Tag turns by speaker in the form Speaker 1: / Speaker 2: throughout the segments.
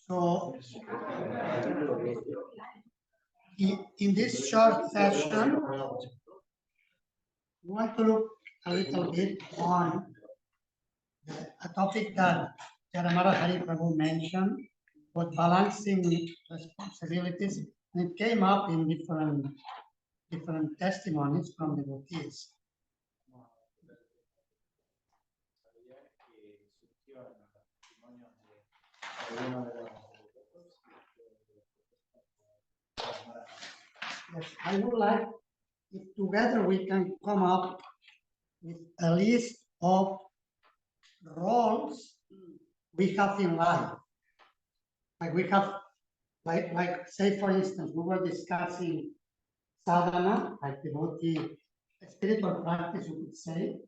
Speaker 1: So, in this short session, we want to look a little bit on a topic that Jaramara Hari Prabhu mentioned, about balancing responsibilities, and it came up in different testimonies from devotees. Yes, I would like if together we can come up with a list of roles we have in life. Like we have, like say for instance, we were discussing sadhana, like devotee, spiritual practice, you could say.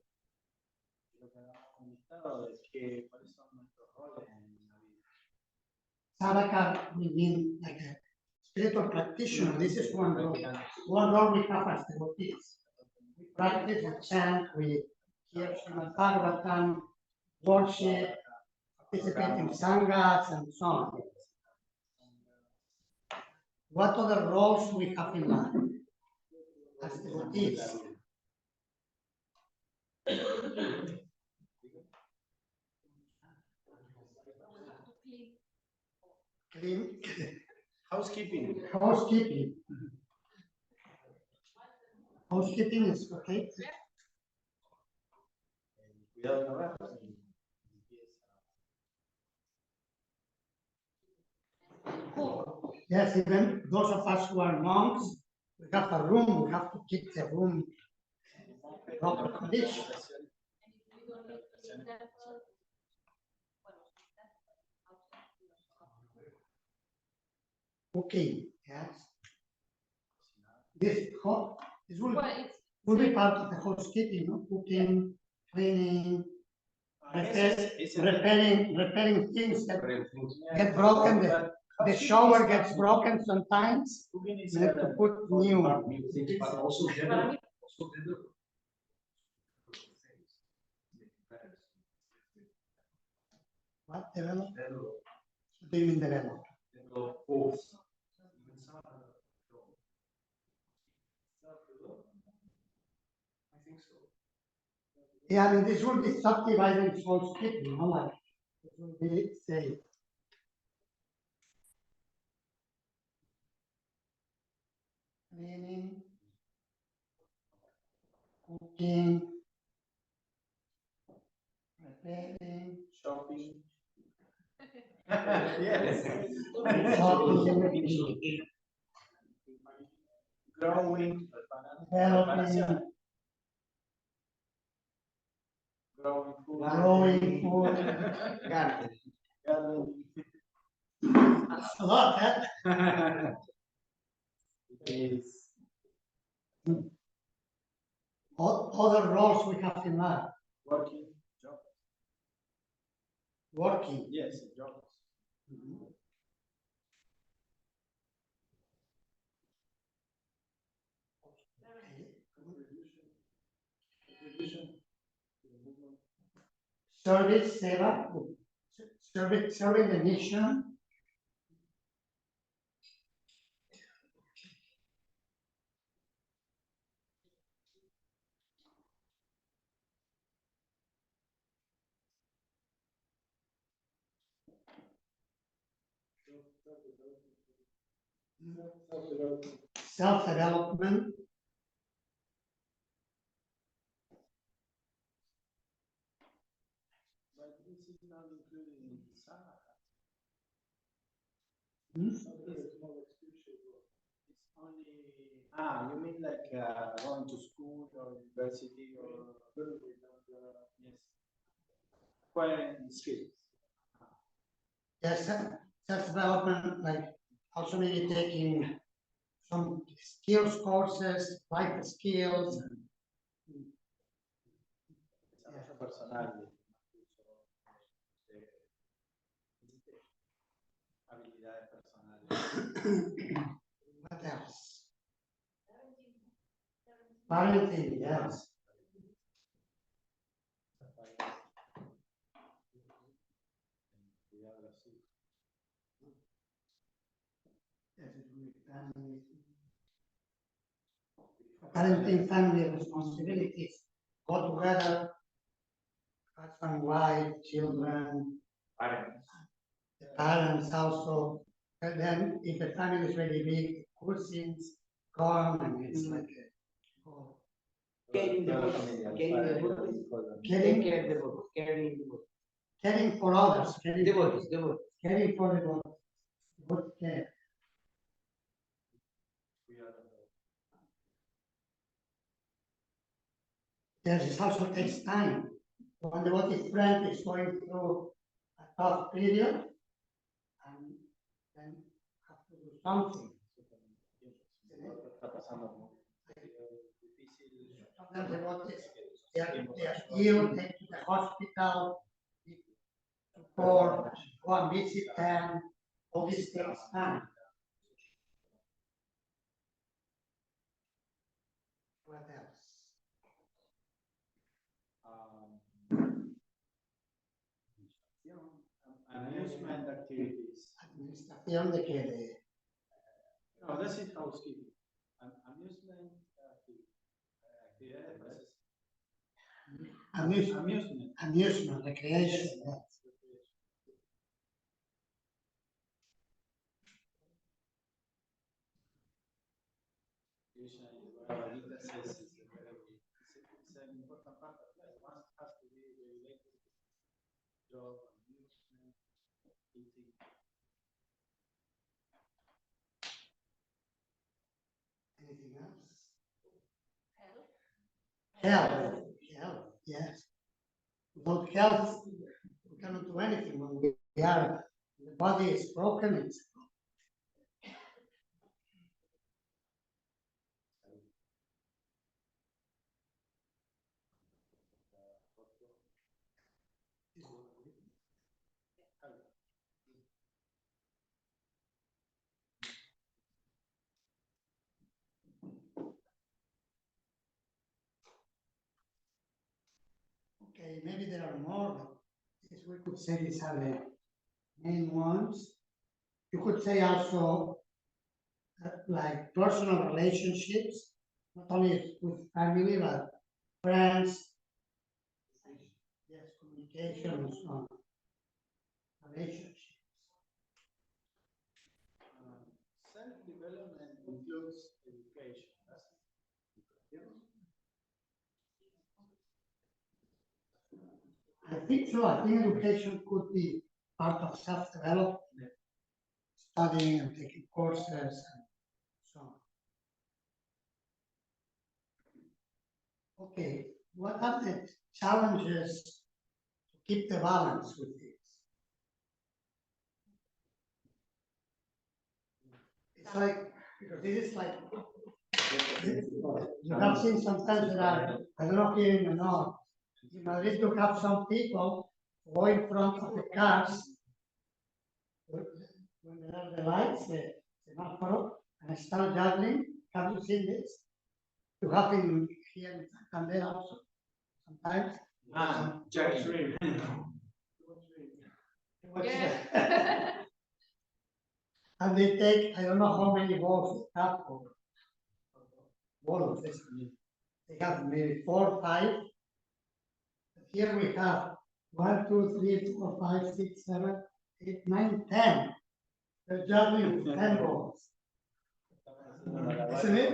Speaker 1: Sadhaka, we mean like a spiritual practitioner. This is one role. One role we have as devotees. We practice, we chant, we hear Srimad Bhagavatam, worship, participate in sanghas, and so on. What other roles we have in life as devotees? Clean.
Speaker 2: Housekeeping.
Speaker 1: Housekeeping. Housekeeping is okay. Yes, even those of us who are monks, we have a room, we have to keep the room in proper condition. Cooking, yes. This will be part of the housekeeping, no? Cooking, cleaning, repairing things that get broken. The shower gets broken sometimes. We have to put new. What develop? What do you mean develop?
Speaker 2: I think so.
Speaker 1: Yeah, I mean, this will be subdivided housekeeping, you know, like it will be, say, cleaning, cooking, repairing,
Speaker 2: Shopping.
Speaker 1: yes.
Speaker 2: Growing.
Speaker 1: Developing, growing food.
Speaker 2: Gardening.
Speaker 1: That's a lot, huh?
Speaker 2: Is
Speaker 1: Other roles we have in life.
Speaker 2: working. Job.
Speaker 1: Working.
Speaker 2: Yes, job.
Speaker 1: Service, seva, serving the mission. Self-development.
Speaker 2: But this is not included in the sadhaka.
Speaker 1: Hmm?
Speaker 2: It's only you mean like going to school or university or yes, acquiring skills.
Speaker 1: Yes, self-development, like also maybe taking some skills courses, life skills.
Speaker 2: Desarrollo personal. Habilidades personales.
Speaker 1: What else? Parenting, yes. and parenting family responsibilities go together, husband, wife, children, the parents also. And then if the family is very big, cousins come and it's like a whole
Speaker 3: Caring the book, caring the book,
Speaker 1: caring,
Speaker 3: care the book, caring the book.
Speaker 1: caring for others, caring,
Speaker 3: Devotos.
Speaker 1: caring for the Lord. Good care. It also takes time. When the devotee friend is going through a tough period, and then have to do something.
Speaker 2: Está pasando muy difícil.
Speaker 1: Sometimes the devotees, they are ill, take to the hospital, or go and visit them. All these things time. What else?
Speaker 2: Amusement activities.
Speaker 1: Administración de que de
Speaker 2: No, this is housekeeping. Amusement actividades.
Speaker 1: amusement, recreation. Yeah.
Speaker 2: Usually, Bhagavad says it's an important part of life. One has to be related to job, amusement, eating.
Speaker 1: Anything else? Health, yes. Without health, we cannot do anything. When we are, the body is broken, it's okay, maybe there are more, but yes, we could say these are the main ones. You could say also like personal relationships, not only with family, but friends, yes, communication and so on. Relationships.
Speaker 2: Self-development includes education.
Speaker 1: I think so. I think education could be part of self-development, studying and taking courses and so on. Okay, what are the challenges to keep the balance with this? It's like, because this is like, you have seen sometimes that are, I don't know here in the north, in Madrid you have some people go in front of the cars when there are the lights, the semáforo, and start juggling. Have you seen this? You have in here in Santander also sometimes.
Speaker 2: Judge.
Speaker 1: And they take, I don't know how many balls they have for balls. They have maybe 4 or 5. Here we have 1, 2, 3, 4, 5, 6, 7, 8, 9, 10. They're juggling with 10 balls. Isn't it?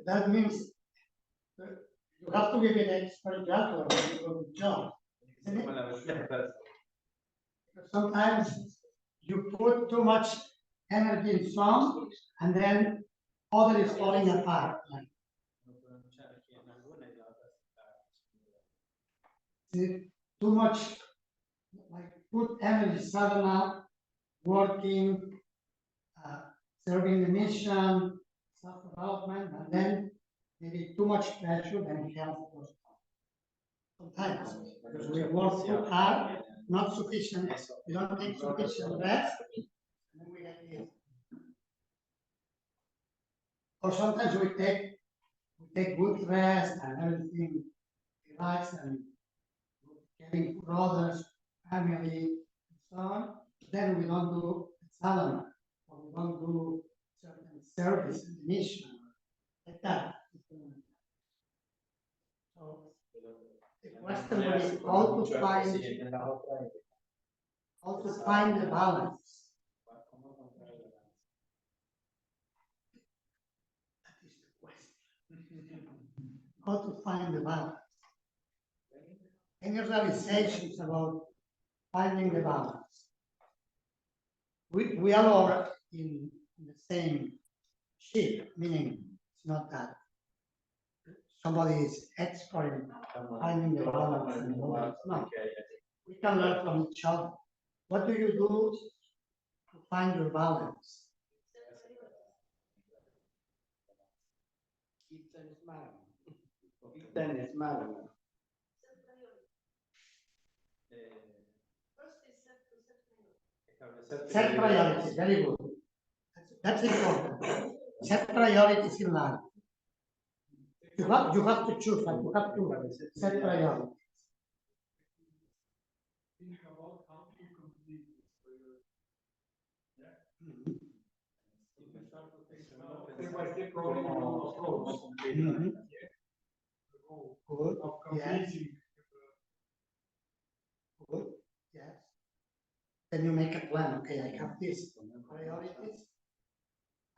Speaker 1: That means you have to be an expert juggler when you go to job. Isn't it? Because sometimes you put too much energy in some, and then other is falling apart. Like, too much, like put energy sadhana, working, serving the mission, self-development, and then maybe too much pressure, then health goes down. Sometimes, because we work too hard, not sufficient, we don't take sufficient rest, and then we get ill. Or sometimes we take good rest and everything, relax and caring for others, family, and so on. Then we don't do sadhana or we don't do certain service and mission, like that. So the question would be how to find the balance. That is the question. How to find the balance. Any realizations about finding the balance? We all are in the same ship, meaning it's not that somebody is expert in finding the balance and the balance. No, we can learn from each other. What do you do to find your balance?
Speaker 3: Kita es malo. Kita es malo.
Speaker 1: Set priorities, very good. That's important. Set priorities in life. You have to choose, and you have to set priorities.
Speaker 2: Think about how to complete this for your. Yeah. You can start to think about the goal
Speaker 1: Good.
Speaker 2: of
Speaker 1: Yes.
Speaker 2: completing.
Speaker 1: Good. Yes. Then you make a plan. Okay, I have this priorities.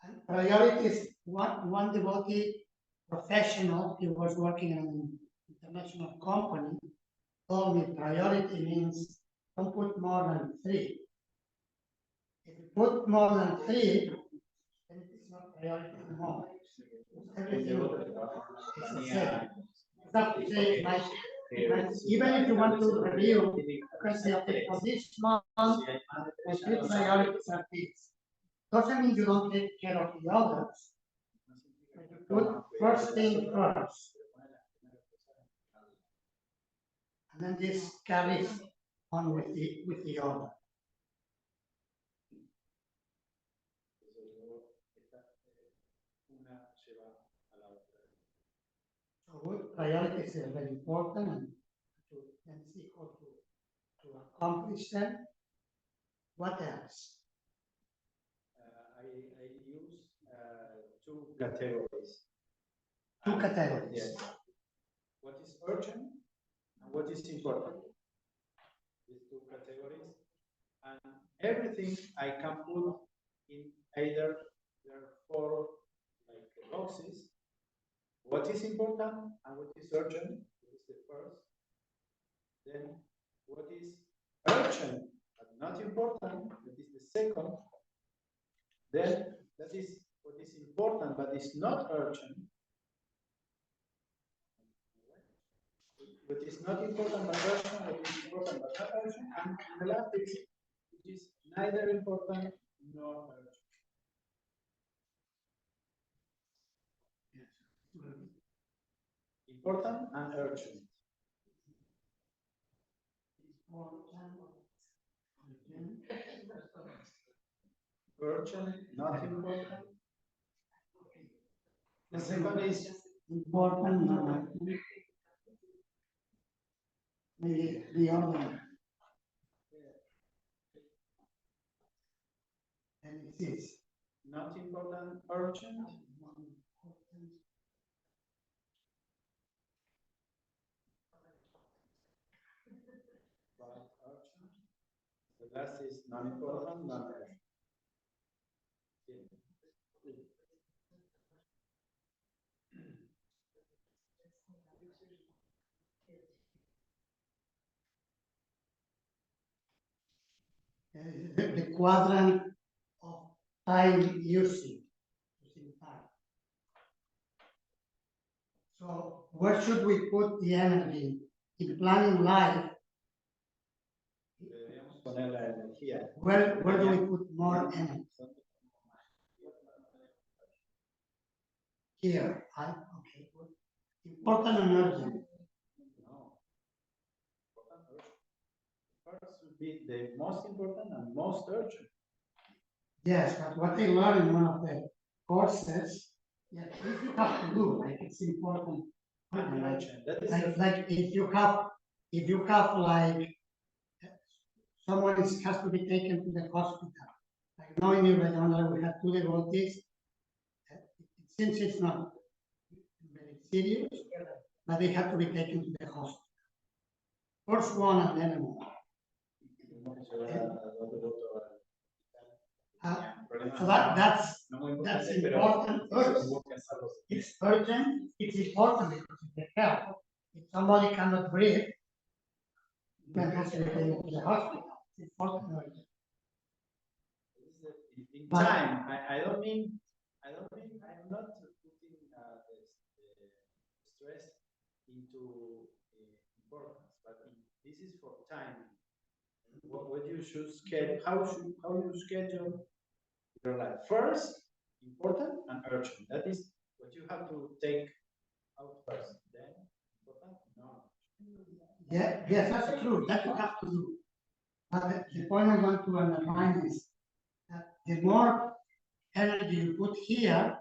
Speaker 1: And priorities. One devotee professional, he was working in an international company, told me priority means don't put more than 3. If you put more than 3, then it is not priority anymore. Everything is the same. You have to say, even if you want to review, you can say, okay, for this month, my 3 priorities are these. Doesn't mean you don't take care of the others. But you put first thing first. And then this carries on with the other. So priorities are very important, and to then see how to accomplish them. What else?
Speaker 4: I use 2 categories.
Speaker 1: 2 categories.
Speaker 4: Yes. What is urgent and what is important? These 2 categories. And everything I can put in either there are 4 like boxes. What is important and what is urgent? This is the first. Then what is urgent but not important? That is the second. Then that is what is important but is not urgent. What is not important but urgent, what is important but not urgent, and the last is which is neither important nor urgent. Important and urgent. Urgent, not important. The second is
Speaker 1: Important, not maybe the other. And it is
Speaker 4: not important, urgent. But urgent. The last is non important, non urgent.
Speaker 1: the quadrant of time using time. So where should we put the energy in planning life?
Speaker 4: Deberíamos poner la energía.
Speaker 1: Where do we put more energy? Here, right? Okay, good. Important and urgent.
Speaker 4: No. Important, urgent. First would be the most important and most urgent.
Speaker 1: Yes, but what I learned in one of the courses, yeah, if you have to do, like it's important.
Speaker 4: Urgent. That is
Speaker 1: Like if you have like someone has to be taken to the hospital, Like now in Uganda, we have 2 devotees. It seems it's not very serious, but they have to be taken to the hospital. First one and then another. So that's important first. It's urgent, it's important because if they help, if somebody cannot breathe, then has to be taken to the hospital. It's important. Urgent.
Speaker 4: In time, I don't mean, I'm not putting the stress into importance, but this is for time. What you should schedule, how you schedule your life. First, important and urgent. That is what you have to take out first. Then, important, no.
Speaker 1: Yeah, yes, that's true. That you have to do. But the point I want to underline is that the more energy you put here,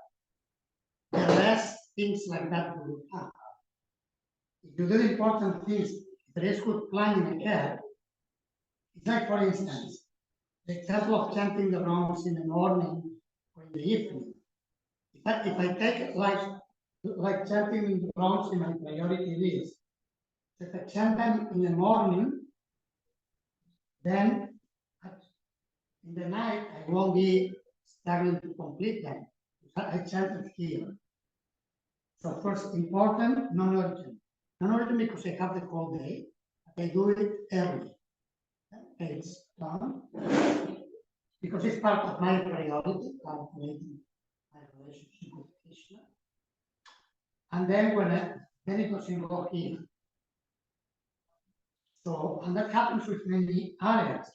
Speaker 1: the less things like that will happen. If you do important things, there is good planning ahead. It's like, for instance, the example of chanting the rounds in the morning or in the evening. If I take it like chanting in the rounds in my priority list, if I chant them in the morning, then in the night I won't be struggling to complete them. I chanted here. So first, important, non-urgent. Non-urgent because I have the whole day. I do it early. It's done. Because it's part of my priority, calculating my relationship with Krishna. And then then it doesn't go here. So, and that happens with many areas.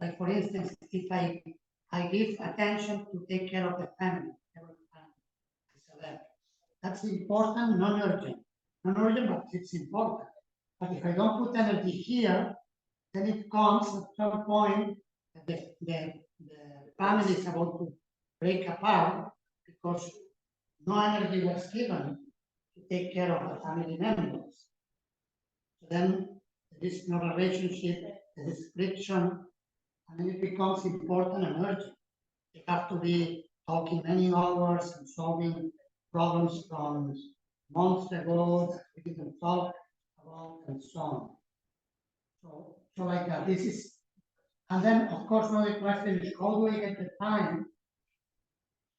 Speaker 1: Like for instance, if I give attention to take care of the family every time I select. That's important, non-urgent. Non-urgent, but it's important. But if I don't put energy here, then it comes at some point that the family is about to break apart because no energy was given to take care of the family members. So then there is no relationship, there is friction, and then it becomes important and urgent. You have to be talking many hours and solving problems from months ago that we didn't talk about and so on. So like that, this is, and then of course another question is how do I get the time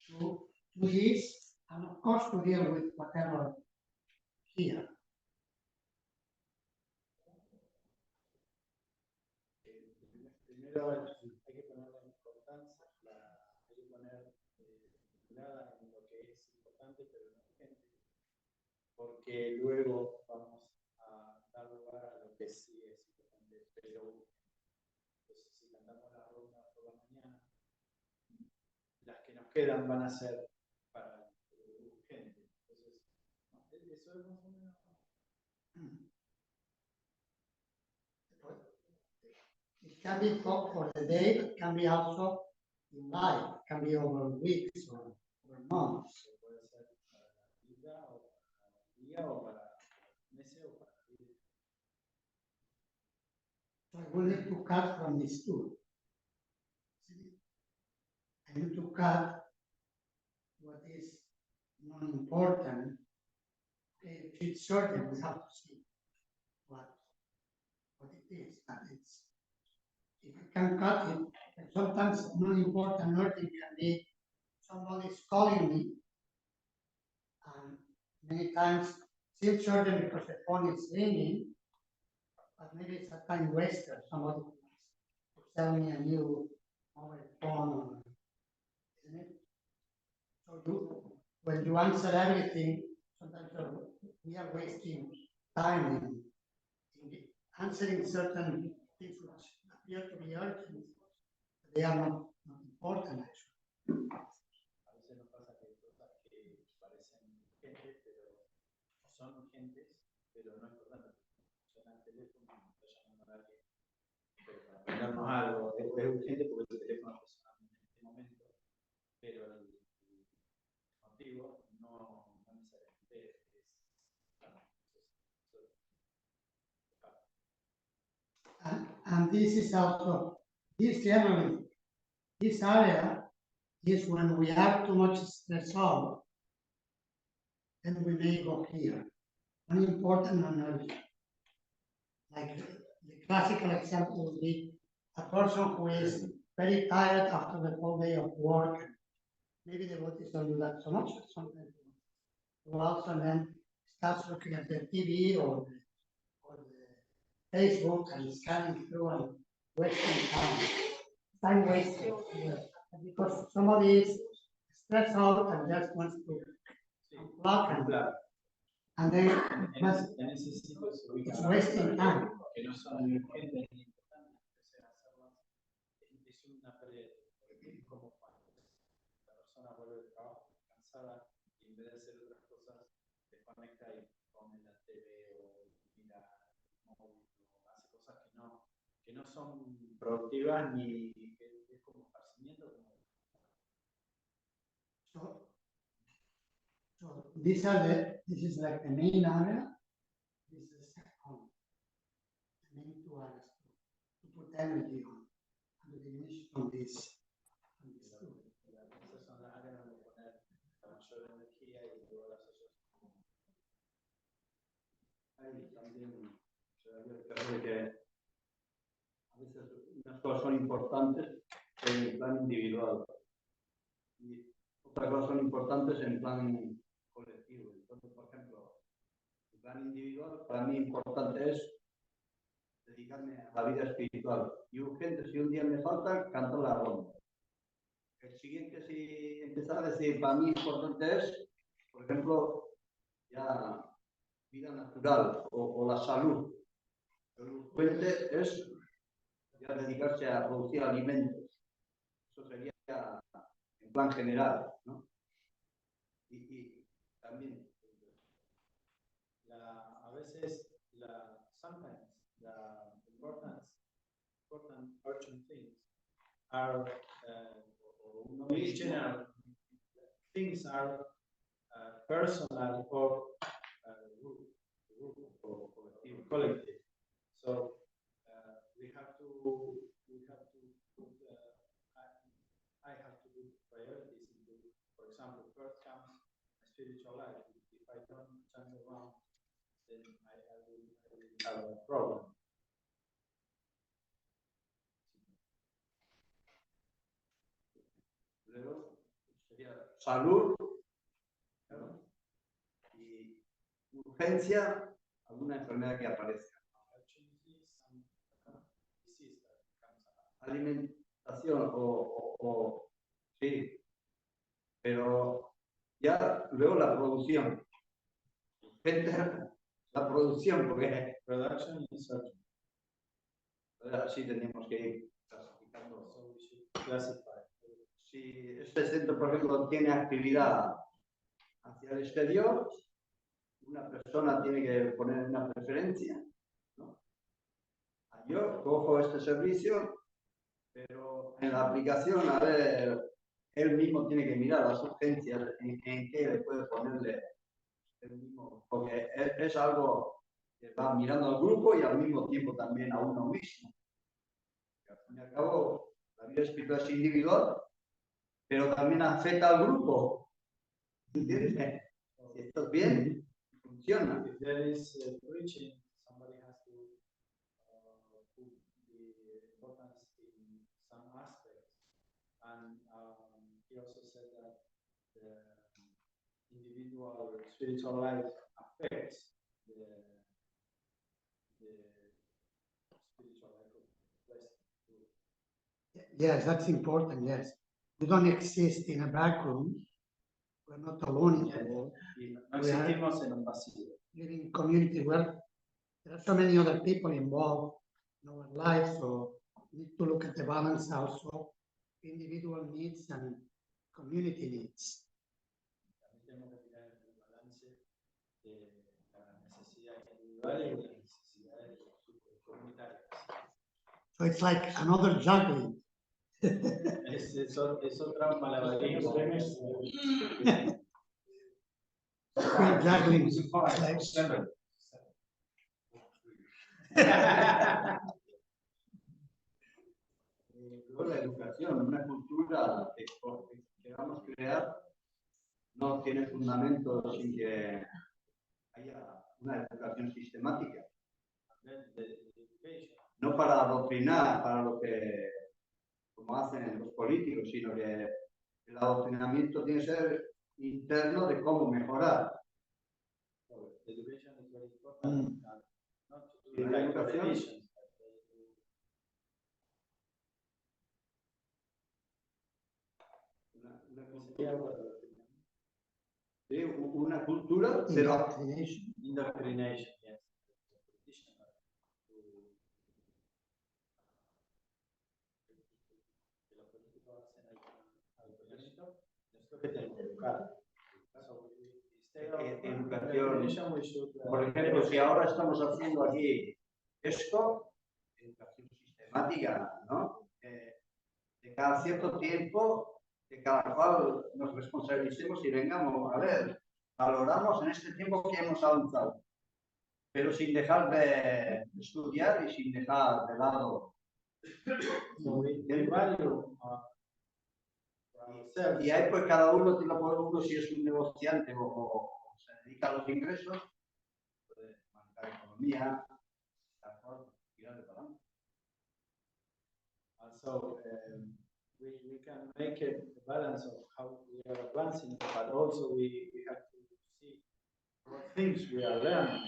Speaker 1: to do this and of course to deal with whatever here.
Speaker 4: Primero hay que poner la importancia, hay que poner nada en lo que es importante pero no urgente, porque luego vamos a dar lugar a lo que sí es importante pero urgente. Entonces, si cantamos la ronda por la mañana, las que nos quedan van a ser para urgente. Entonces, eso es más o menos.
Speaker 1: It can be for the day, it can be also in life, it can be over weeks or over months.
Speaker 4: Puede ser para la vida o para el día o para meses o para la vida.
Speaker 1: So I will need to cut from these two. I need to cut what is non-important. If it's certain, we have to see what it is. But it's, if I can cut it, and sometimes non-important urgent can be somebody's calling me, and many times seems certain because the phone is ringing, but maybe it's a time waster. Somebody wants to sell me a new mobile phone, isn't it? So when you answer everything, sometimes we are wasting time in answering certain things which appear to be urgent. They are not important actually.
Speaker 4: A veces nos pasa que hay cosas que parecen urgentes, pero son urgentes, pero no importantes. Suena el teléfono, está llamando a alguien, pero para mandarnos algo es urgente porque el teléfono está sonando en este momento, pero el motivo no necesariamente es.
Speaker 1: And this is also, this generally this area is when we are too much stressed out, then we may go here. One important analogy, like the classical example would be a person who is very tired after the whole day of work. Maybe the devotees don't do that so much, but sometimes go out and then starts looking at the TV or the Facebook and scanning through and wasting time wasted. Because somebody is stressed out and just wants to unplug and then
Speaker 4: En ese sitio se ubica
Speaker 1: it's wasting time.
Speaker 4: que no son ni urgentes ni importantes, o sea, hacerlas es una pérdida de tiempo, porque es como cuando la persona vuelve del trabajo cansada y en vez de hacer otras cosas, desconecta y pone la TV o mira el móvil o hace cosas que no son productivas ni que es como esparcimiento.
Speaker 1: So this is like the main area. This is the main two areas to put energy on and the ignition on this two.
Speaker 4: Esas son las áreas donde poner la mayor energía y todas las otras.
Speaker 3: Ahí también se da el caso de que a veces unas cosas son importantes en el plan individual y otras cosas son importantes en plan colectivo. Entonces, por ejemplo, el plan individual para mí importante es dedicarme a la vida espiritual y urgente, si un día me falta, canto la ronda. El siguiente, si empezar a decir, para mí importante es, por ejemplo, ya vida natural o la salud. El urgente es ya dedicarse a producir alimentos. Eso sería en plan general, ¿no? Y también
Speaker 4: A veces sometimes the important urgent things are in general things are personal or group or collective. So we have to put I have to put priorities into, for example, first comes my spiritual life. If I don't turn around, then I will have a problem.
Speaker 3: luego sería salud, ¿no? Y urgencia, alguna enfermedad que aparezca. Alimentación o sí, pero ya luego la producción. La producción, porque
Speaker 4: Production is urgent.
Speaker 3: así tenemos que ir clasificando.
Speaker 4: So we should classify.
Speaker 3: Si este centro, por ejemplo, tiene actividad hacia el exterior, una persona tiene que poner una preferencia, ¿no? Yo cojo este servicio, pero en la aplicación, a ver, él mismo tiene que mirar las urgencias, en qué le puede ponerle el mismo, porque es algo que va mirando al grupo y al mismo tiempo también a uno mismo. Y al fin y al cabo, la vida espiritual es individual, pero también afecta al grupo. ¿Entiendes? Si esto es bien, funciona.
Speaker 4: If there is preaching, somebody has to put the importance in some aspects. And he also said that the individual spiritual life affects the spiritual life of the West.
Speaker 1: Yes, that's important. Yes, we don't exist in a vacuum. We're not alone in the world.
Speaker 4: No existimos en un vacío.
Speaker 1: Living in community where there are so many other people involved in our lives, so we need to look at the balance also, individual needs and community needs.
Speaker 4: También tenemos que mirar el balance de la necesidad individual y de las necesidades comunitarias.
Speaker 1: So it's like another juggling.
Speaker 4: Es otra malabarismo.
Speaker 1: We're juggling.
Speaker 2: Five, seven.
Speaker 3: Luego la educación, una cultura que vamos a crear, no tiene fundamento sin que haya una educación sistemática. No para adoctrinar, para lo que, como hacen los políticos, sino que el adoctrinamiento tiene que ser interno de cómo mejorar.
Speaker 4: Education is very important. Not to do
Speaker 3: La
Speaker 4: like
Speaker 3: educación.
Speaker 4: politicians.
Speaker 3: Una cultura, pero
Speaker 1: Indoctrination.
Speaker 4: Indoctrination, yes. Los políticos hacen adoctrinamiento, nosotros que tenemos que educar.
Speaker 3: educación.
Speaker 4: We should,
Speaker 3: Por ejemplo, si ahora estamos haciendo aquí esto, educación sistemática, ¿no? De cada cierto tiempo, de cada cual nos responsabilicemos y vengamos a ver, valoramos en este tiempo que hemos avanzado, pero sin dejar de estudiar y sin dejar de lado.
Speaker 4: so we value ourselves.
Speaker 3: Y ahí pues cada uno, uno si es un negociante o se dedica a los ingresos, puede manejar economía, tirar de para adelante.
Speaker 4: So we can make a balance of how we are advancing, but also we have to see what things we are learning.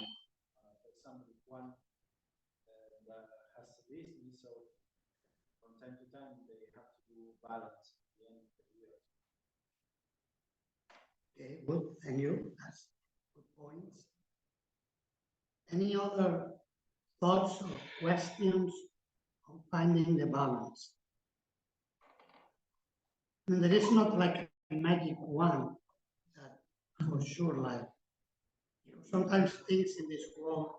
Speaker 4: For example, one that has a business, so from time to time they have to do balance at the end of the year.
Speaker 1: Okay, good. Thank you. That's good points. Any other thoughts or questions on finding the balance? And there is not like a magic wand that for sure, like, you know, sometimes things in this world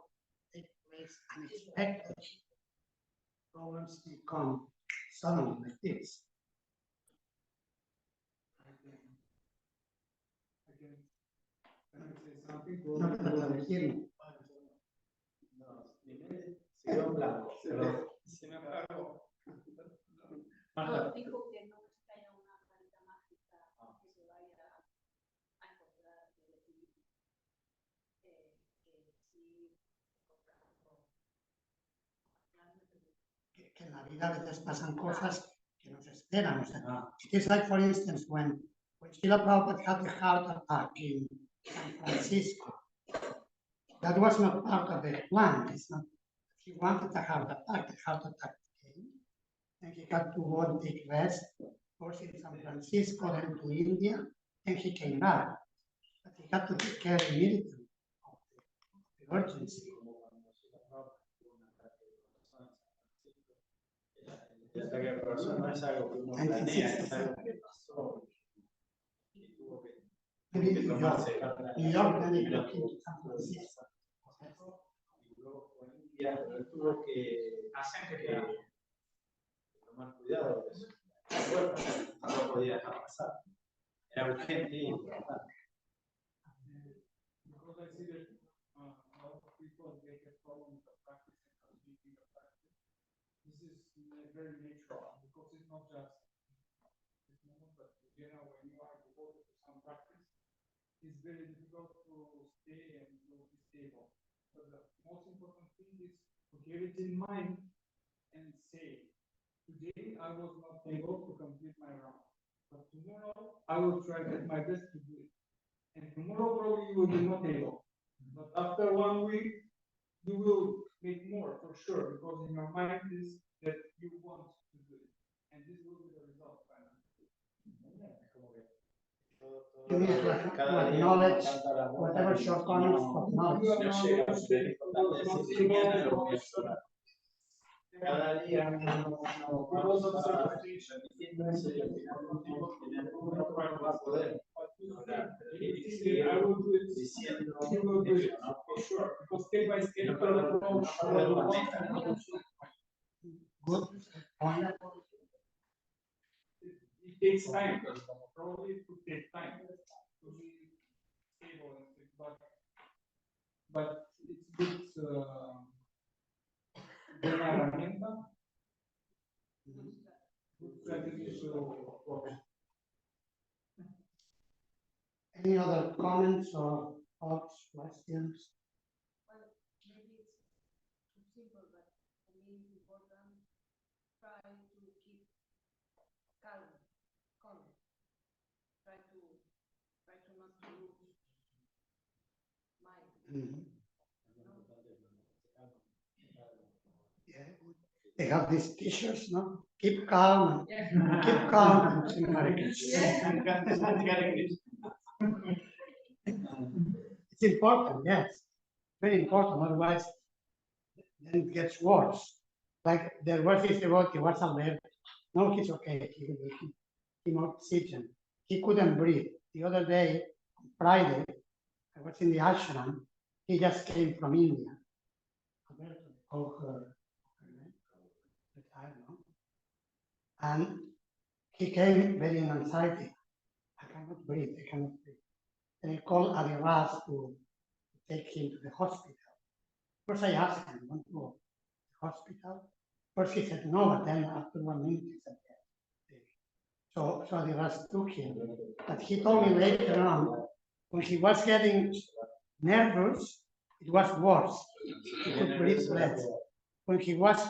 Speaker 1: take place unexpected. Problems may come suddenly like this.
Speaker 2: Can I say something?
Speaker 1: No, pero quiero.
Speaker 4: No, mi mente se quedó en blanco, pero se me apagó.
Speaker 5: No, dijo que no está en una varita mágica que se vaya a encontrar el equilibrio.
Speaker 1: Que en la vida a veces pasan cosas que nos esperan. O sea, it is like, for instance, when Srila Prabhupada had the heart attack in San Francisco. That was not part of the plan. It's not, he wanted a heart attack. The heart attack came, and he had to go and take rest, first in San Francisco, then to India, and he came back. But he had to take care immediately of the urgency.
Speaker 4: El ataque de corazón no es algo que uno planea, es algo que pasó, que tuvo que tomarse.
Speaker 1: New York, then he looked into San Francisco.
Speaker 4: Y luego fue a India, pero él tuvo que tomar cuidado de eso. No lo podía dejar pasar. Era urgente y importante.
Speaker 2: Because I see that a lot of people they have problems with practice and completing the practice. This is very natural because it's not just this moment, but in general, when you are devoted to some practice, it's very difficult to stay and to be stable. But the most important thing is to keep it in mind and say, today I was not able to complete my round, but tomorrow I will try my best to do it. And tomorrow probably you will be not able. But after 1 week, you will make more for sure, because in your mind is that you want to do it. And this will be the result finally.
Speaker 1: You need to acknowledge whatever shortcomings of knowledge.
Speaker 4: Cada día vamos a permitiéndose uno va a poder hablar, diciendo eso, ¿no?
Speaker 2: Because step by step,
Speaker 1: Good.
Speaker 2: it takes time. Probably it could take time to be stable and stick, but it's good. Una herramienta, good strategies to work.
Speaker 1: Any other comments or thoughts, questions?
Speaker 5: Well, maybe it's too simple, but for me it's important. Try to keep calm. Try to not to lose mind.
Speaker 1: Yeah, they have these t-shirts, no? Keep calm, keep calm. It's important, yes, very important. Otherwise, then it gets worse. Like there was this devotee, was Albert. No, he's okay. He oxygen. He couldn't breathe. The other day, on Friday, I was in the ashram. He just came from India. Alberto, they call her name, retired, no? And he came very in anxiety. I cannot breathe. I cannot breathe. And he called Adiras to take him to the hospital. First, I asked him, "Want to go to the hospital?" First, he said no, but then after 1 minute, he said yes. So Adiras took him. But he told me later on, when he was getting nervous, it was worse. He could breathe less. When he was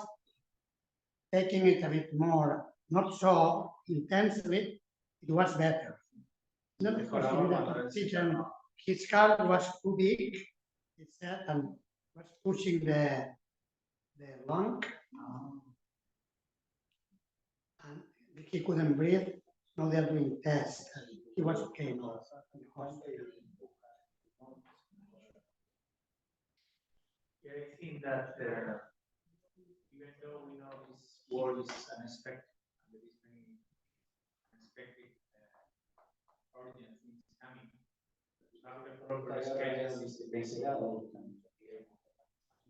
Speaker 1: taking it a bit more, not so intensely, it was better. Not because he needed oxygen. His heart was too big, he said, and was pushing the lung. And he couldn't breathe. Now they're doing tests. He was okay now.
Speaker 4: Yeah, I think that even though we know this world is unexpected, and there is many unexpected urgent things coming, to have a proper schedule is the basic goal.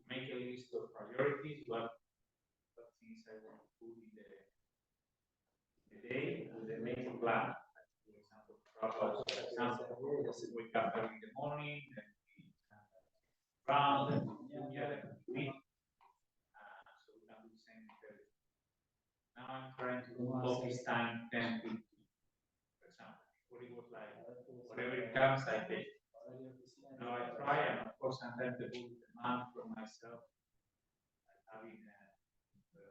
Speaker 4: Make a list of priorities, what things I want to put in the day, and then make a plan. For example, wake up early in the morning, and round and week. So we can do the same thing. Now I'm trying to do office time 10 to 50, for example. What it was like, whatever it comes, I take. Now I try, and of course sometimes the demand for myself, having hacer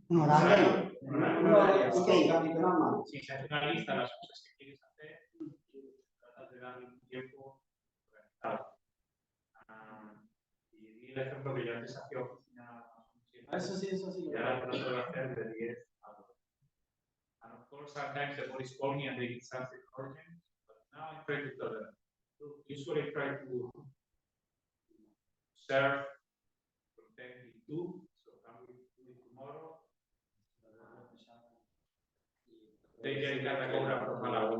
Speaker 1: Un horario.
Speaker 4: si se hace una lista de las cosas que quieres hacer, tratas de darle un tiempo organizado. Y el ejemplo que yo antes hacía oficina
Speaker 3: Eso sí.
Speaker 4: y ahora trato de hacer de 10 a 12. And of course, sometimes the boys call me and they need something urgent, but now I'm trying to tell them. Usually try to serve from 10 to 2, so can we do it tomorrow? They get it at a cobra from Malawi.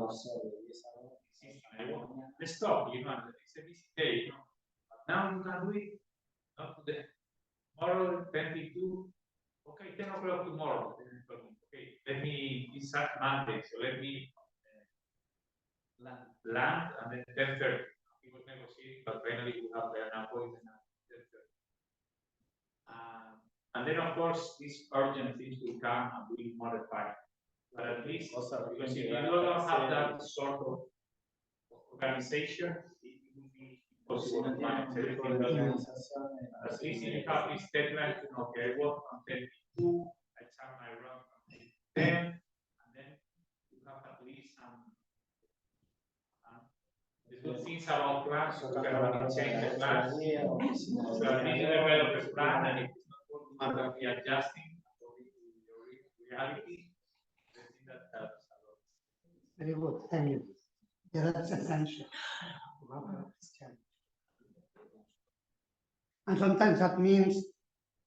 Speaker 4: Let's stop, it's a busy day, But now you can do it, not today. Tomorrow, 10 to 2, okay, 10 o'clock tomorrow. Okay, it's Monday, so let me land and then 10:30. We was negotiating, but finally we have an appointment at 10:30. And then, of course, these urgent things will come and we modify. But at least, because if you don't have that sort of organization, it will be impossible to manage everything. At least if you have this deadline to know, okay, I work from 10 to 2, I start my run from 10, and then you have at least some. The good things about plans, you can only change the plans. So at least you develop a plan, and if it's not working, you can be adjusting according to your reality. I think that helps a lot.
Speaker 1: Very good, thank you. Yeah, that's essential. And sometimes that means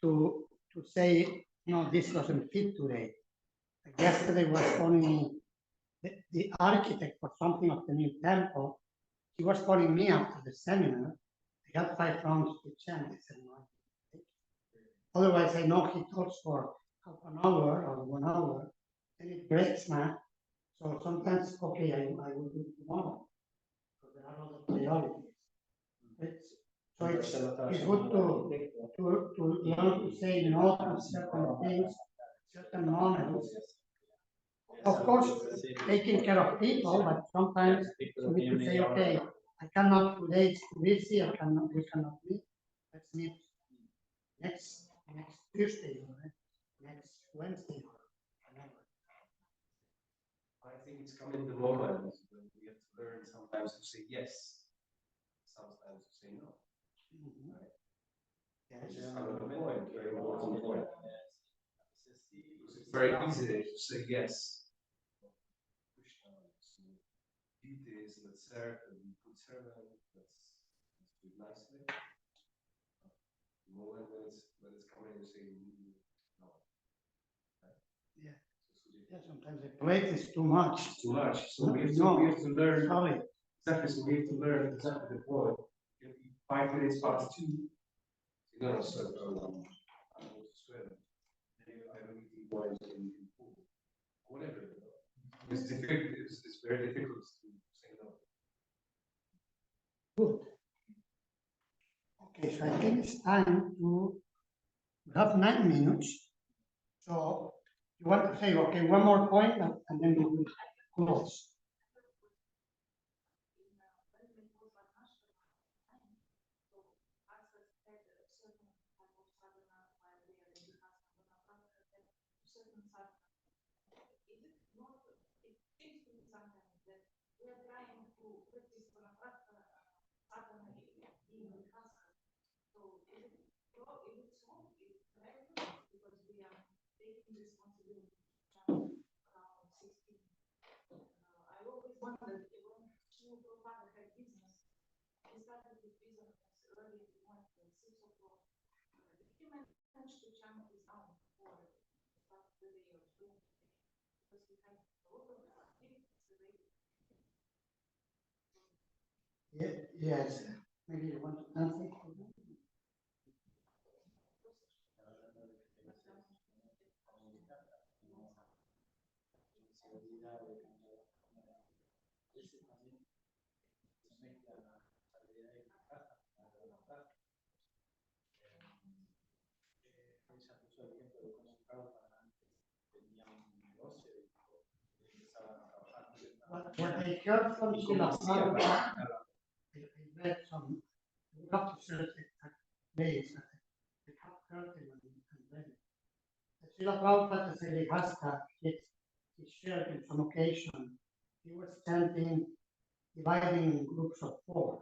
Speaker 1: to say, no, this wasn't fit today. Like yesterday was only the architect for something of the new temple. He was calling me after the seminar. I had 5 rounds to change. I said, no. Otherwise, I know he talks for half an hour or 1 hour, and it breaks, man. So sometimes, okay, I will do it tomorrow. So there there are other priorities. So it's good to learn to say no to certain things, certain moments. Of course, taking care of people, but sometimes you need to say, okay, I cannot today, it's too busy, we cannot meet. Let's meet next Tuesday, or next Wednesday, or whatever.
Speaker 6: I think it's coming the moment when we have to learn sometimes to say yes, sometimes to say no. Right?
Speaker 1: Yes.
Speaker 6: Which is another point, very important point. It's very easy to say yes. Krishna, do this, let's serve, and we put servant, let's do it nicely. The moment when it's coming to say no. Right?
Speaker 1: Yeah. Yeah, sometimes the plate is too much.
Speaker 6: It's too much. So we have to learn.
Speaker 1: Sorry.
Speaker 6: Exactly. So we have to learn exactly the point. 5 minutes past 2. You're gonna start I want to swim. I don't eat wine in pool. Whatever. It's difficult. It's very difficult to say no.
Speaker 1: Good. Okay, so I think it's time to have 9 minutes. So you want to say, okay, one more point, and then we will close. Yes, maybe you want to answer. What I heard from Srila Prabhupada, I read some, you have to search exact days, I have heard him and read it. Srila Prabhupada said he has that, he shared in some occasion, he was chanting, dividing in groups of 4.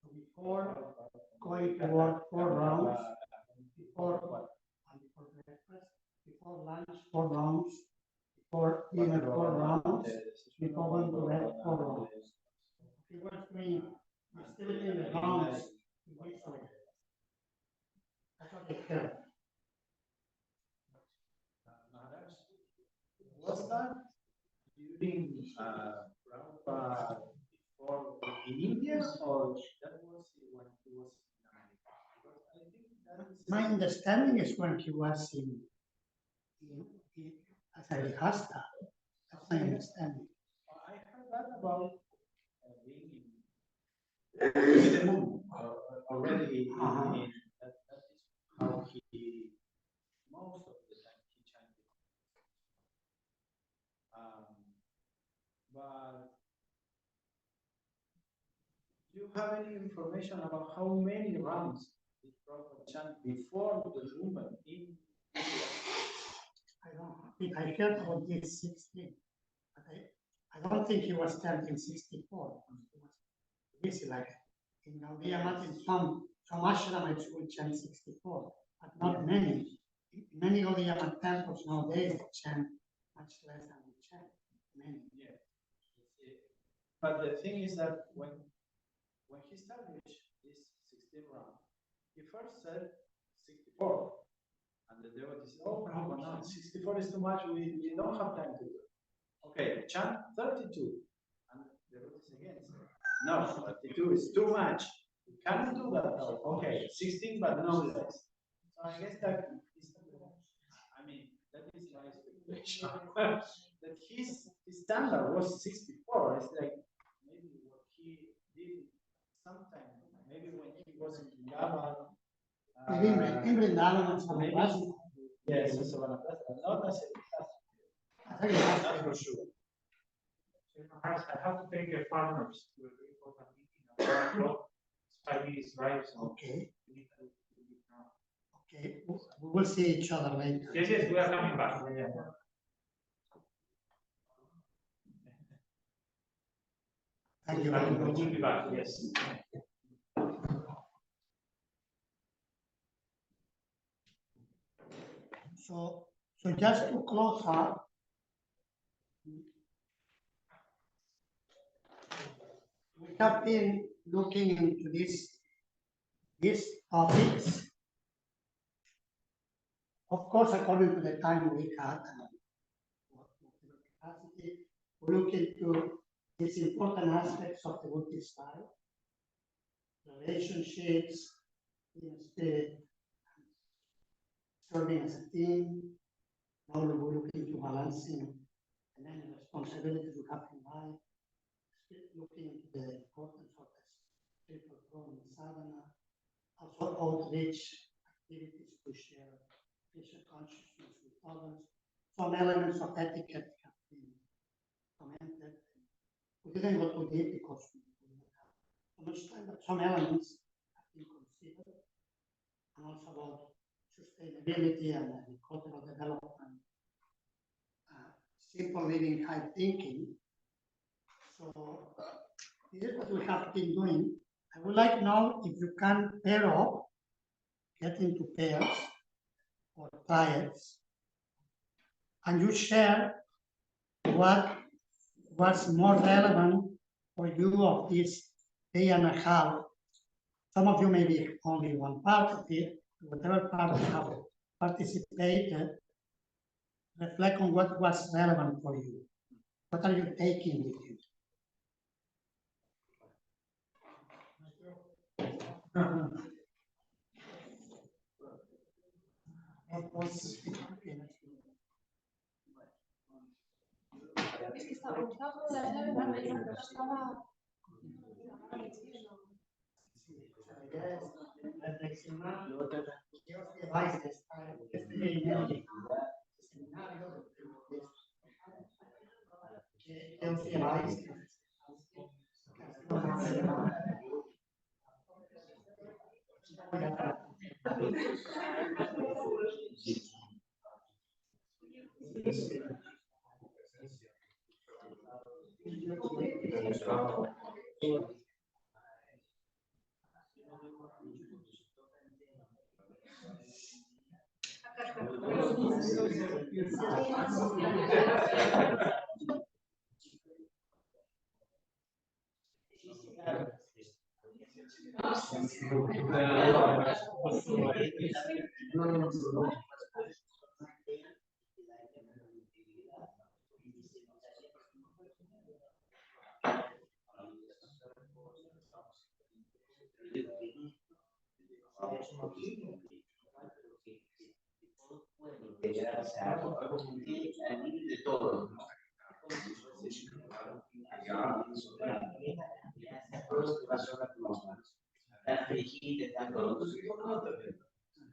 Speaker 1: So before going to work 4 rounds, before breakfast, before lunch 4 rounds, before dinner 4 rounds, before going to bed 4 rounds. He was doing, still doing the rounds in this way. That's what I heard.
Speaker 4: Was that during Prabhupada before in India, or that was when he was in America? Because I think that is
Speaker 1: My understanding is when he was as a Rihasta. That's my understanding.
Speaker 4: I heard that about being in the moon already. That is how he most of the time he chanted. But do you have any information about how many rounds did Prabhupada chant before the movement in India?
Speaker 1: I don't think I heard about this 16, but I don't think he was chanting 64. He was busy like in Gaudiya Math, in some ashrams would chant 64, but not many. In many Gaudiya Math temples nowadays they chant much less than we chant. Many.
Speaker 4: Yeah. But the thing is that when he established this 16 round, he first said 64. And the devotees said, oh, no, 64 is too much, we don't have time to do it. Okay, chant 32. And the devotees again said, no, 32 is too much. We cannot do that. Okay, 16, but no less. So I guess that is, I mean, that is my speculation. That his standard was 64. It's like maybe what he
Speaker 1: en Brindavan and some
Speaker 4: maybe-
Speaker 1: places.
Speaker 4: Yes, it's one of us, not necessarily.
Speaker 1: I think that's
Speaker 4: That's for sure.
Speaker 2: I have to take the farmers to a very important meeting at 4 o'clock. It's 5 minutes drive, so
Speaker 1: okay.
Speaker 2: we need to leave now.
Speaker 1: Okay, we will see each other later.
Speaker 2: Yes, we are coming back. Yeah.
Speaker 1: Thank you very
Speaker 2: We
Speaker 1: much.
Speaker 2: will be back, yes.
Speaker 1: So just to close up, we have been looking into these topics. Of course, according to the time we had, capacity, we look into these important aspects of the Buddhist style, relationships, in spirit, serving as a team. Now we look into balancing and then the responsibilities we have in life, looking into the importance of the spiritual growth in sadhana, also outreach activities to share Krishna consciousness with others. Some elements of etiquette have been commented. We didn't go too deep because we didn't have so much time, but some elements have been considered, and also about sustainability and cultural development, simple living, high thinking. So this is what we have been doing. I would like now, if you can pair up, get into pairs or triads, and you share what was more relevant for you of this day and a half. Some of you may be only one part of it, whatever part you have participated, reflect on what was relevant for you. What are you taking with you?
Speaker 5: Es que estaba por la llave, bueno, yo estaba.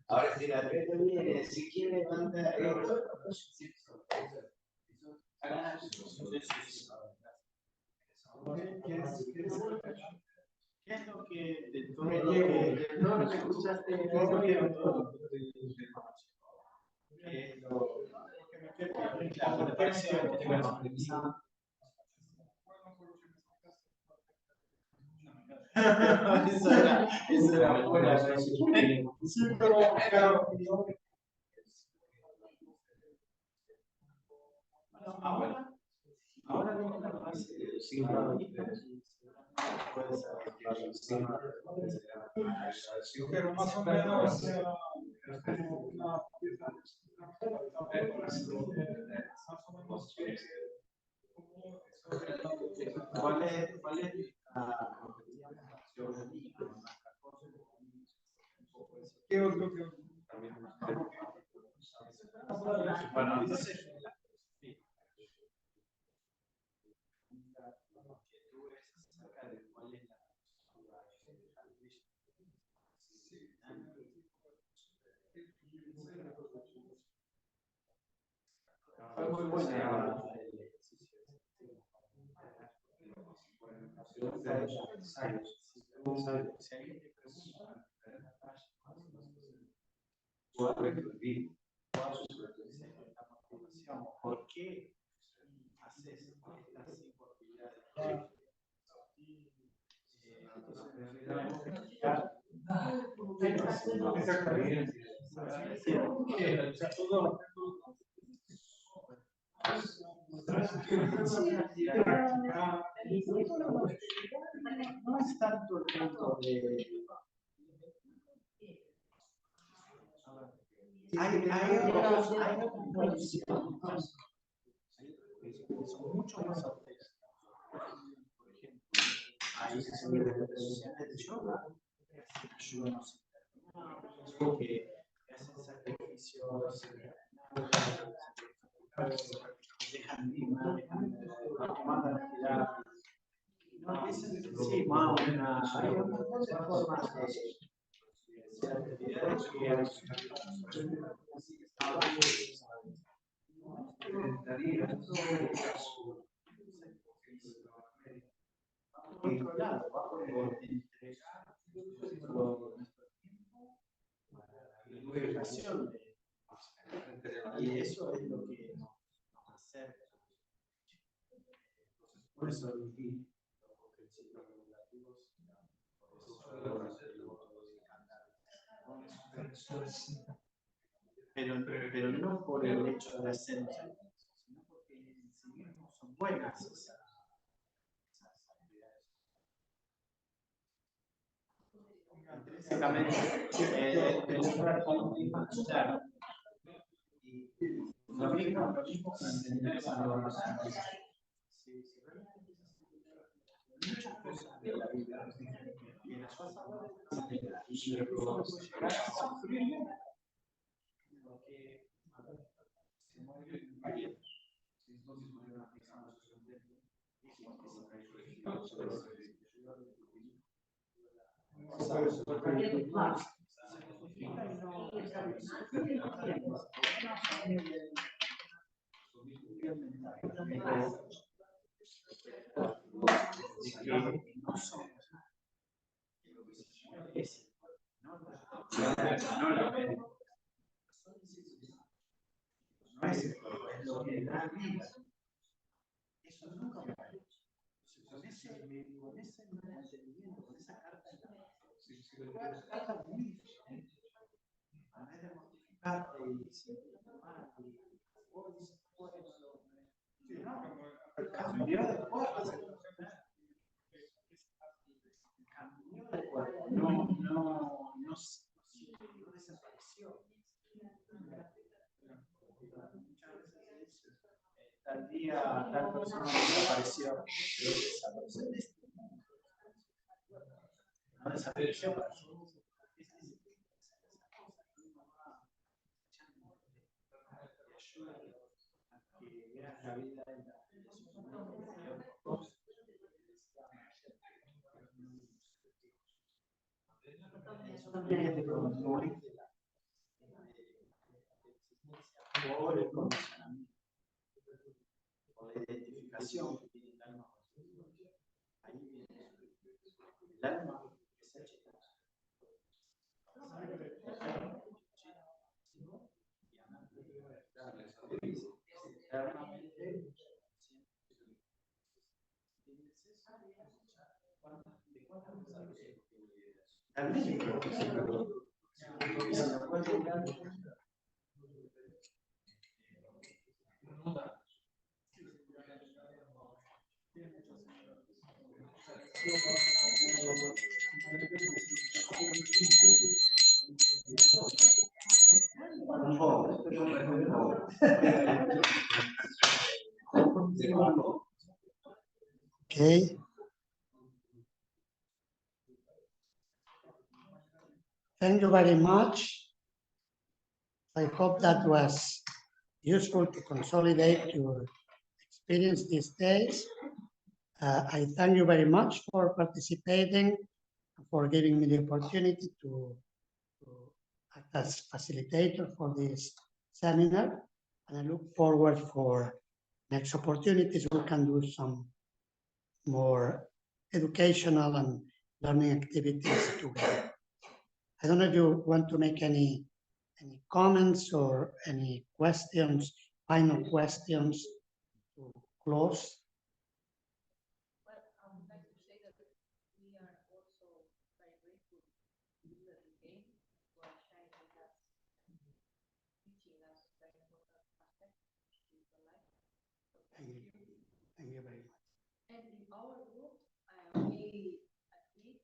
Speaker 7: Ahora, si la treta viene, si quiere mandar
Speaker 4: ¿Qué es lo que de todo lo que escuchaste? ¿Qué es lo que me queda muy claro? Me parece que tengas eso era buena.
Speaker 2: Sí, pero
Speaker 4: Ahora viene la base del signo puede ser
Speaker 2: pero más o menos como una pieza más o menos
Speaker 4: ¿Cuál es
Speaker 2: ¿qué otro que
Speaker 4: bueno, entonces buena el ejercicio. Si alguien te pregunta, ¿por qué haces estas 5 actividades? No es tanto el punto de... Hay otra condición. Son mucho más auténticos. Por ejemplo, hay asociaciones de yoga que ayunos que hacen sacrificios, dejan lima, mandan a tirar. No, dicen sí, más una, hay un montón de formas de actividades que por otro lado, va por entregar la educación y eso es lo que nos acerca. Por eso elegí los principios regulativos, pero no por el hecho de hacernos, sino porque en sí mismos son buenas esas actividades. Intrínsecamente, el cuerpo claro. Y lo mismo que entender cuando nos si realmente muchas cosas de la vida y en las cosas y llegar a sufrir lo que se mueve bien. No es lo que da vida. Eso nunca me va a ir. Con ese entendimiento, con esa carta muy diferente. En vez de mortificarte y simplificar cambió de cuerpo. Cambió de cuerpo. No desapareció. Tal día, tal persona desapareció. No desapareció para nosotros. Ayuda a que veas la vida de su eso también es por el condicionamiento, por la identificación que tiene el alma. Ahí viene el alma es el chico.
Speaker 1: Okay. Thank you very much. I hope that was useful to consolidate your experience these days. I thank you very much for participating, for giving me the opportunity to act as facilitator for this seminar. And I look forward for next opportunities, we can do some more educational and learning activities together. I don't know if you want to make any comments or any questions, final questions to close.
Speaker 5: Well, I would like to say that we are also very grateful to you that you came, for sharing with us, teaching us very important aspects of spiritual life. So
Speaker 1: Thank you. Thank you very much.
Speaker 5: And in our group, we agreed,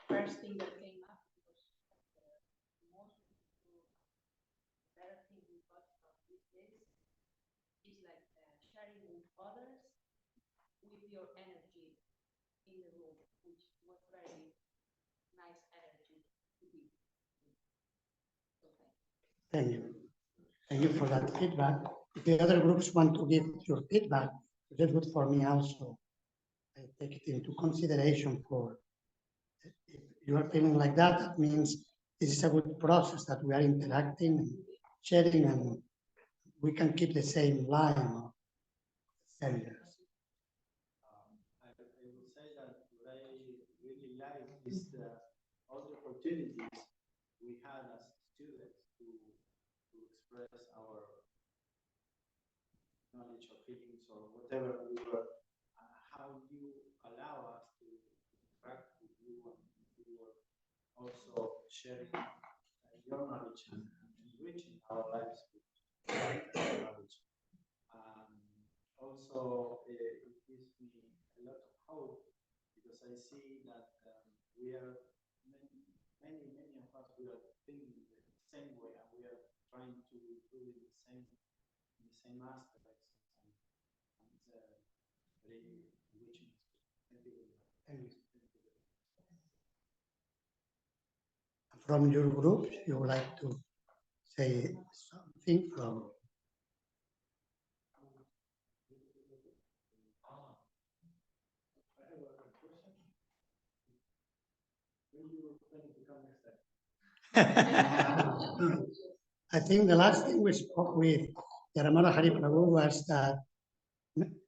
Speaker 5: first thing that came up, because the most better thing we got from these days is like sharing with others with your energy in the room, which was very nice energy to be. So
Speaker 1: Thank you. Thank you for that feedback. If the other groups want to give your feedback, that's good for me also. I take it into consideration for, if you are feeling like that, that means this is a good process that we are interacting and sharing, and we can keep the same line of seminars.
Speaker 4: I would say that what I really like is all the opportunities we had as students to express our knowledge or feelings or whatever we were, how you allow us to interact with you, and you were also sharing your knowledge and enriching our lives with your knowledge. Also, it gives me a lot of hope because I see that we are many of us, we are thinking the same way, and we are trying to do it the same aspects, and it's very enriching. Thank you very much.
Speaker 1: Thank you. From your group, you would like to say something from? I think the last thing we spoke with Yaramara Hari Prabhu was that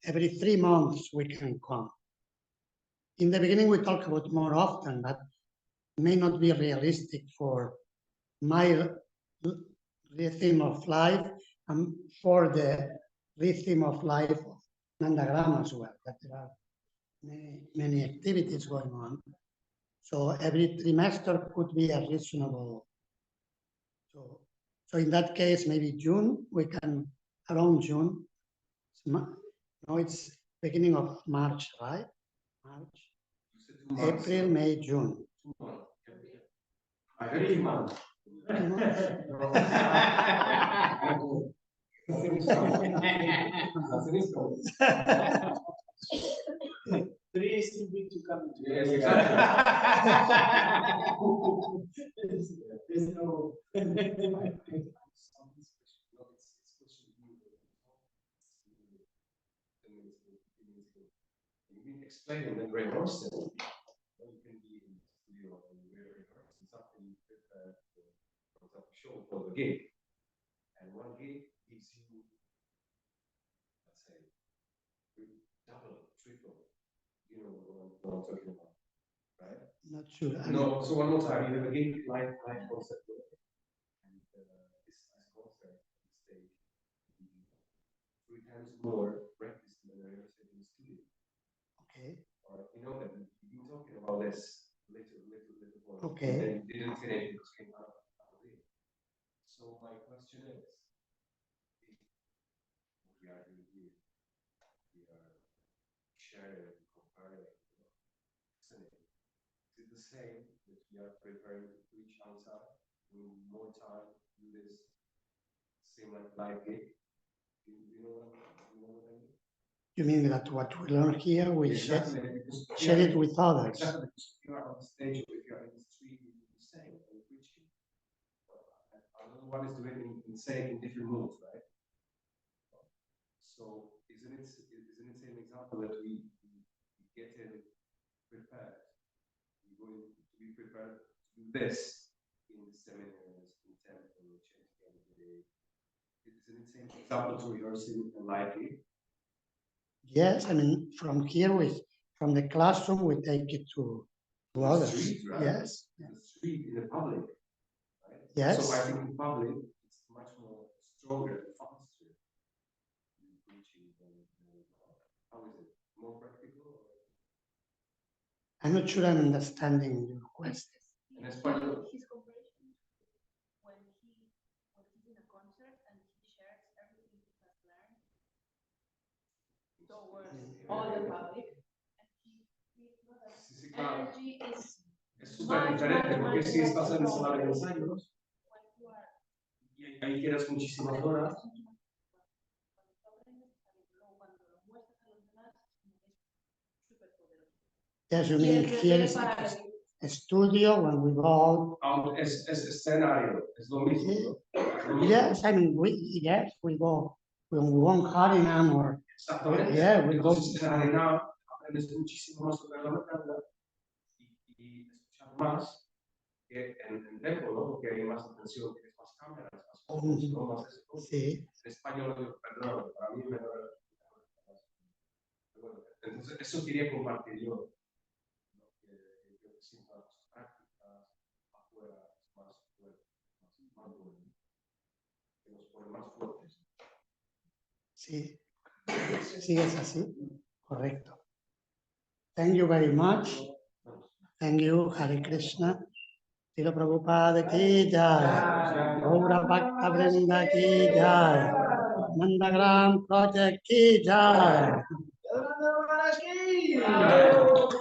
Speaker 1: every 3 months we can come. In the beginning, we talked about more often, but may not be realistic for my rhythm of life and for the rhythm of life of Nandagram as well, that there are many activities going on. So every trimester could be a reasonable. So in that case, maybe June, we can, around June. No, it's beginning of March, right? March, April, May, June.
Speaker 6: 3 months.
Speaker 1: 3 months.
Speaker 4: Three is too big to come into.
Speaker 6: Yes, exactly.
Speaker 4: There's no.
Speaker 6: You've been explaining and rehearsing. You can be in the studio and rehearsing something you prepare for example, show for the gig. And one gig gives you, let's say, double, triple. You know what I'm talking about, right?
Speaker 1: Not sure.
Speaker 6: No, so one more time. You have a gig live concert. And this concert on stage, 3 times more practice than I ever said in the studio.
Speaker 1: Okay.
Speaker 6: Or you know that you've been talking about this little point.
Speaker 1: Okay.
Speaker 6: And then you didn't finish because came out of it. So my question is, if what we are doing here, we are sharing, comparing, listening. Is it the same that we are preparing to preach outside? We need more time to do this. Same like live gig. You know what I mean?
Speaker 1: You mean that what we learn here, we
Speaker 6: Exactly,
Speaker 1: share it with others?
Speaker 6: Exactly. If you are on the stage or if you are in the street, you do the same and preaching. Another one is doing in saying in different modes, right? So isn't it the same example that we get in prepared? We're going to be prepared to do this in the seminaries, in temple, chanting every day. Isn't it the same example to rehearsing and lively?
Speaker 1: Yes, I mean, from here, from the classroom, we take it to
Speaker 6: The
Speaker 1: others.
Speaker 6: street, right?
Speaker 1: Yes,
Speaker 6: The street in the public, right?
Speaker 1: yes.
Speaker 6: So I think in public, it's much more stronger, faster. in preaching than- How is it? More practical? Or?
Speaker 1: I'm not sure I'm understanding your question.
Speaker 6: En español.
Speaker 5: His comparison when he's in a concert and he shares everything he has learned towards all the public, and he feels that
Speaker 6: Sí, sí, claro.
Speaker 5: energy is
Speaker 6: Es súper diferente porque si estás en sala de ensayos
Speaker 5: when you are
Speaker 6: y ahí quedas muchísimas horas,
Speaker 5: cuando lo muestras a los demás es súper poderoso.
Speaker 1: Yes, you mean here is a studio when we go out.
Speaker 6: es escenario, es lo mismo. ¿No?
Speaker 1: Yes, I mean, we go when we want Harinam or
Speaker 6: Exactamente.
Speaker 1: Yeah, we go
Speaker 6: Entonces en arena aprendes muchísimo más sobre la mecánica y escuchar más que en tempo, ¿no? Porque hay más atención, tienes más cámaras, más fotos, ¿no? Más eso.
Speaker 1: sí.
Speaker 6: En español, perdón, para mí me bueno, entonces eso quería compartir yo. ¿No? Que siento las prácticas afuera es más fuerte, más bueno, que nos pone más fuertes.
Speaker 1: Sí, sí es así, correcto. Thank you very much. Thank you, Hare Krishna. Srila Prabhupada ki jai. Gaura Bhakta Vrinda ki jai. Nandagram Project ki jai.
Speaker 7: Yolanda Maharaj ki!